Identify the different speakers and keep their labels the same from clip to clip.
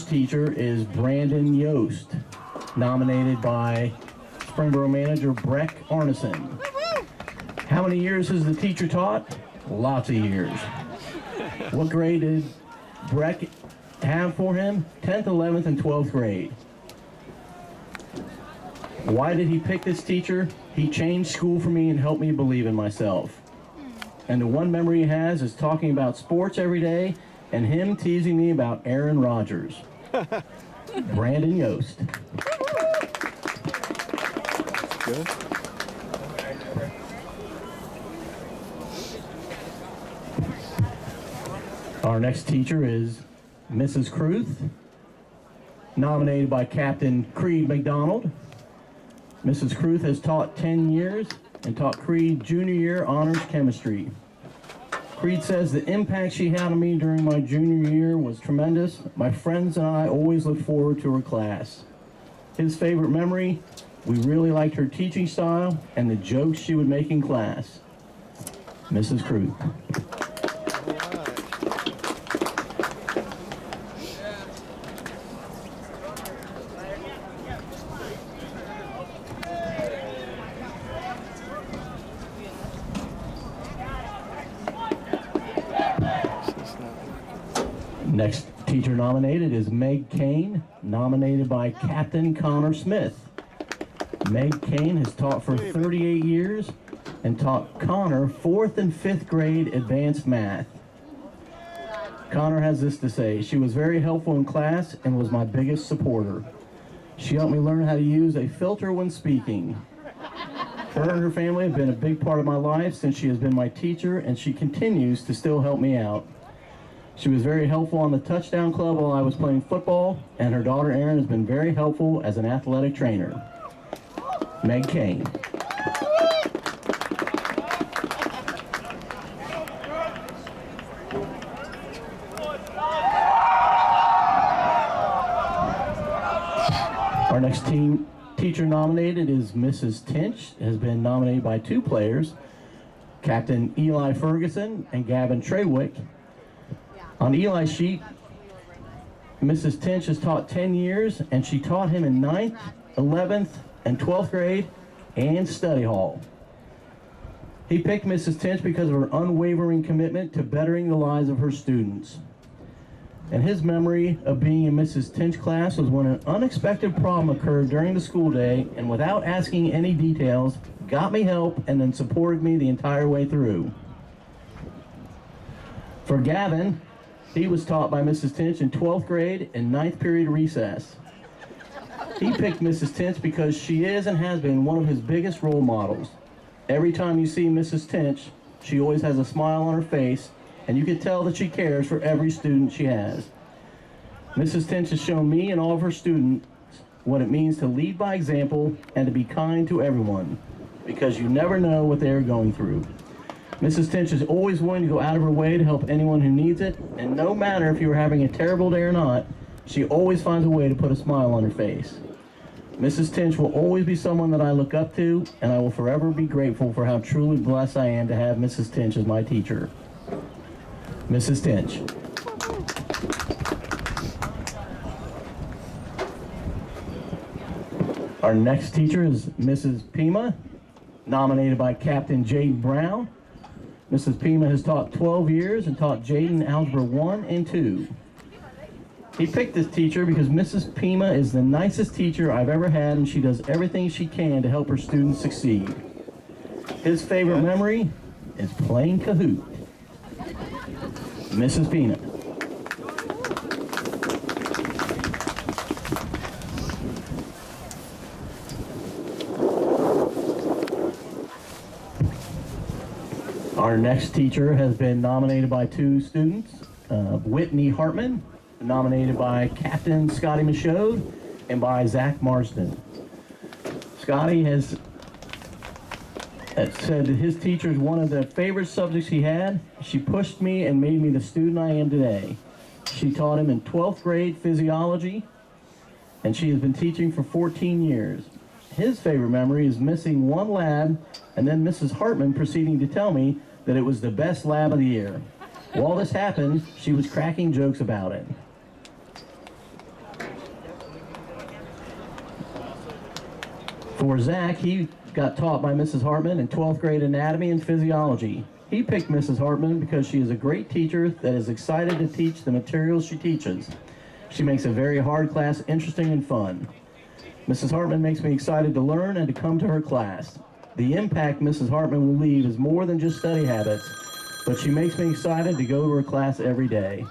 Speaker 1: first teacher is Brandon Yost, nominated by Springboro manager Breck Arneson. How many years has the teacher taught? Lots of years. What grade did Breck have for him? 10th, 11th, and 12th grade. Why did he pick this teacher? He changed school for me and helped me believe in myself. And the one memory he has is talking about sports every day and him teasing me about Aaron Rodgers. Brandon Yost.
Speaker 2: Good.
Speaker 1: Our next teacher is Mrs. Cruth, nominated by Captain Creed McDonald. Mrs. Cruth has taught 10 years and taught Creed junior year honors chemistry. Creed says the impact she had on me during my junior year was tremendous. My friends and I always looked forward to her class. His favorite memory, we really liked her teaching style and the jokes she would make in class. Mrs. Cruth. Next teacher nominated is Meg Kane, nominated by Captain Connor Smith. Meg Kane has taught for 38 years and taught Connor 4th and 5th grade advanced math. Connor has this to say: she was very helpful in class and was my biggest supporter. She helped me learn how to use a filter when speaking. Her and her family have been a big part of my life since she has been my teacher, and she continues to still help me out. She was very helpful on the touchdown club while I was playing football, and her daughter Erin has been very helpful as an athletic trainer. Meg Kane. Our next teacher nominated is Mrs. Tinch. Has been nominated by 2 players, Captain Eli Ferguson and Gavin Treywick. On Eli's sheet, Mrs. Tinch has taught 10 years, and she taught him in 9th, 11th, and 12th grade and study hall. He picked Mrs. Tinch because of her unwavering commitment to bettering the lives of her students. And his memory of being in Mrs. Tinch's class was when an unexpected problem occurred during the school day, and without asking any details, got me help and then supported me the entire way through. For Gavin, he was taught by Mrs. Tinch in 12th grade and 9th period recess. He picked Mrs. Tinch because she is and has been one of his biggest role models. Every time you see Mrs. Tinch, she always has a smile on her face, and you can tell that she cares for every student she has. Mrs. Tinch has shown me and all of her students what it means to lead by example and to be kind to everyone, because you never know what they are going through. Mrs. Tinch is always willing to go out of her way to help anyone who needs it, and no matter if you are having a terrible day or not, she always finds a way to put a smile on her face. Mrs. Tinch will always be someone that I look up to, and I will forever be grateful for how truly blessed I am to have Mrs. Tinch as my teacher. Mrs. Tinch. Our next teacher is Mrs. Pima, nominated by Captain Jaden Brown. Mrs. Pima has taught 12 years and taught Jaden Algebra 1 and 2. He picked this teacher because Mrs. Pima is the nicest teacher I've ever had, and she does everything she can to help her students succeed. His favorite memory is playing Kahoot. Mrs. Pina. Our next teacher has been nominated by 2 students, Whitney Hartman, nominated by Captain Scotty Michaud and by Zach Marsden. Scotty has said that his teacher is one of the favorite subjects he had. She pushed me and made me the student I am today. She taught him in 12th grade physiology, and she has been teaching for 14 years. His favorite memory is missing one lab, and then Mrs. Hartman proceeding to tell me that it was the best lab of the year. While this happened, she was cracking jokes about it. For Zach, he got taught by Mrs. Hartman in 12th grade anatomy and physiology. He picked Mrs. Hartman because she is a great teacher that is excited to teach the materials she teaches. She makes a very hard class interesting and fun. Mrs. Hartman makes me excited to learn and to come to her class. The impact Mrs. Hartman will leave is more than just study habits, but she makes me excited to go to her class every day.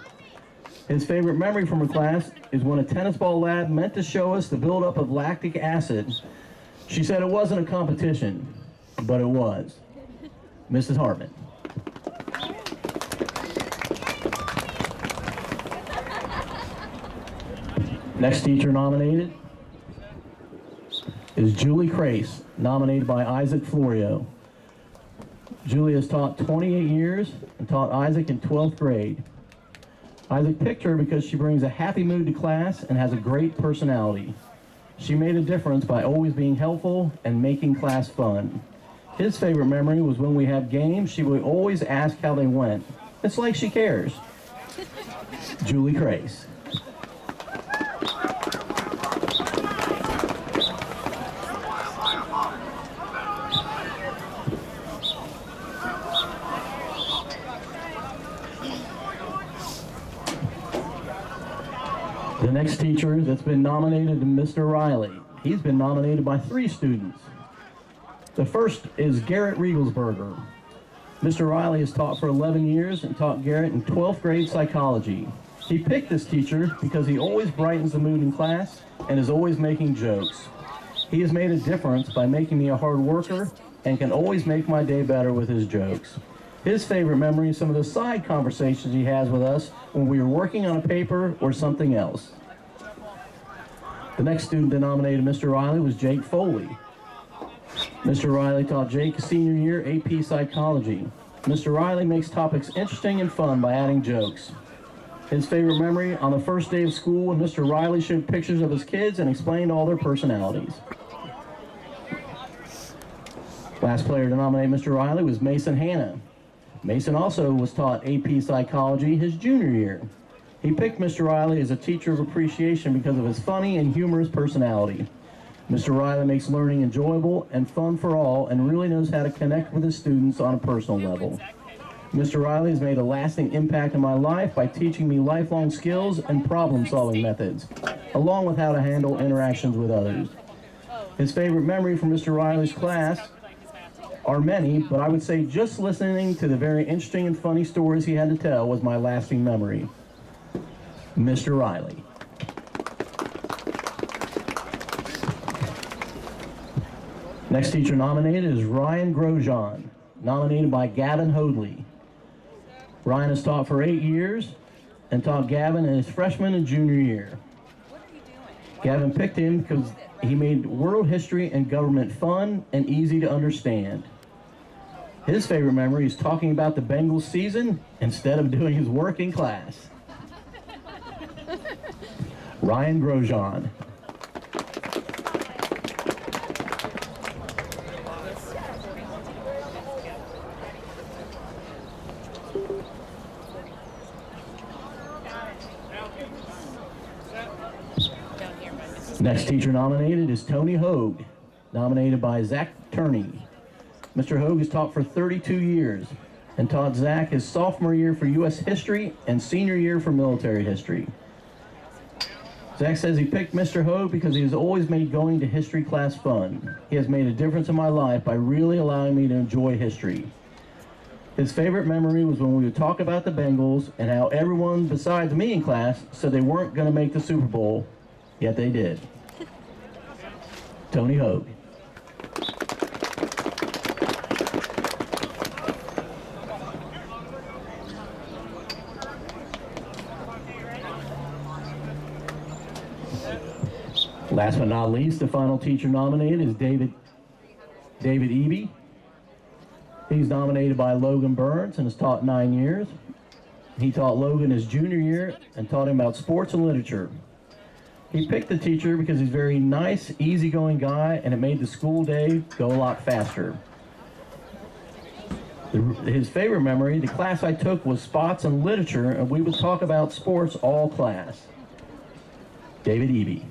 Speaker 1: His favorite memory from her class is when a tennis ball lab meant to show us the buildup of lactic acid. She said it wasn't a competition, but it was. Mrs. Hartman. Next teacher nominated is Julie Crace, nominated by Isaac Florio. Julie has taught 28 years and taught Isaac in 12th grade. Isaac picked her because she brings a happy mood to class and has a great personality. She made a difference by always being helpful and making class fun. His favorite memory was when we have games, she would always ask how they went. It's like she cares. Julie Crace. The next teacher that's been nominated is Mr. Riley. He's been nominated by 3 students. The first is Garrett Riegelsberger. Mr. Riley has taught for 11 years and taught Garrett in 12th grade psychology. He picked this teacher because he always brightens the mood in class and is always making jokes. He has made a difference by making me a hard worker and can always make my day better with his jokes. His favorite memory is some of the side conversations he has with us when we are working on a paper or something else. The next student that nominated Mr. Riley was Jake Foley. Mr. Riley taught Jake his senior year AP Psychology. Mr. Riley makes topics interesting and fun by adding jokes. His favorite memory on the first day of school when Mr. Riley showed pictures of his kids and explained all their personalities. Last player to nominate Mr. Riley was Mason Hanna. Mason also was taught AP Psychology his junior year. He picked Mr. Riley as a teacher of appreciation because of his funny and humorous personality. Mr. Riley makes learning enjoyable and fun for all and really knows how to connect with his students on a personal level. Mr. Riley has made a lasting impact in my life by teaching me lifelong skills and problem-solving methods, along with how to handle interactions with others. His favorite memory from Mr. Riley's class are many, but I would say just listening to the very interesting and funny stories he had to tell was my lasting memory. Mr. Riley. Next teacher nominated is Ryan Grosjean, nominated by Gavin Hoadley. Ryan has taught for 8 years and taught Gavin in his freshman and junior year. Gavin picked him because he made world history and government fun and easy to understand. His favorite memory is talking about the Bengals season instead of doing his work in class. Ryan Grosjean. Next teacher nominated is Tony Hogue, nominated by Zach Turney. Mr. Hogue has taught for 32 years and taught Zach his sophomore year for U.S. history and senior year for military history. Zach says he picked Mr. Hogue because he has always made going to history class fun. He has made a difference in my life by really allowing me to enjoy history. His favorite memory was when we would talk about the Bengals and how everyone besides me in class said they weren't going to make the Super Bowl, yet they did. Tony Hogue. Last but not least, the final teacher nominated is David Eby. He's nominated by Logan Burns and has taught 9 years. He taught Logan his junior year and taught him about sports and literature. He picked the teacher because he's a very nice, easygoing guy, and it made the school day go a lot faster. His favorite memory, the class I took was spots and literature, and we would talk about sports all class. David Eby.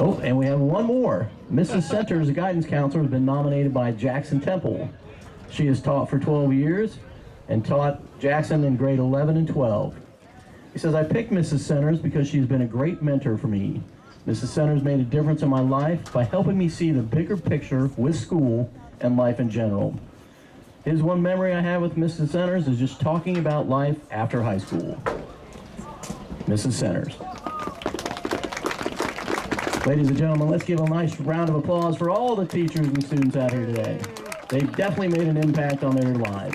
Speaker 1: Oh, and we have one more. Mrs. Center's guidance counselor has been nominated by Jackson Temple. She has taught for 12 years and taught Jackson in grade 11 and 12. He says, I picked Mrs. Centers because she's been a great mentor for me. Mrs. Centers made a difference in my life by helping me see the bigger picture with school and life in general. His one memory I have with Mrs. Centers is just talking about life after high school. Mrs. Centers. Ladies and gentlemen, let's give a nice round of applause for all the teachers and students out here today. They've definitely made an impact on their lives.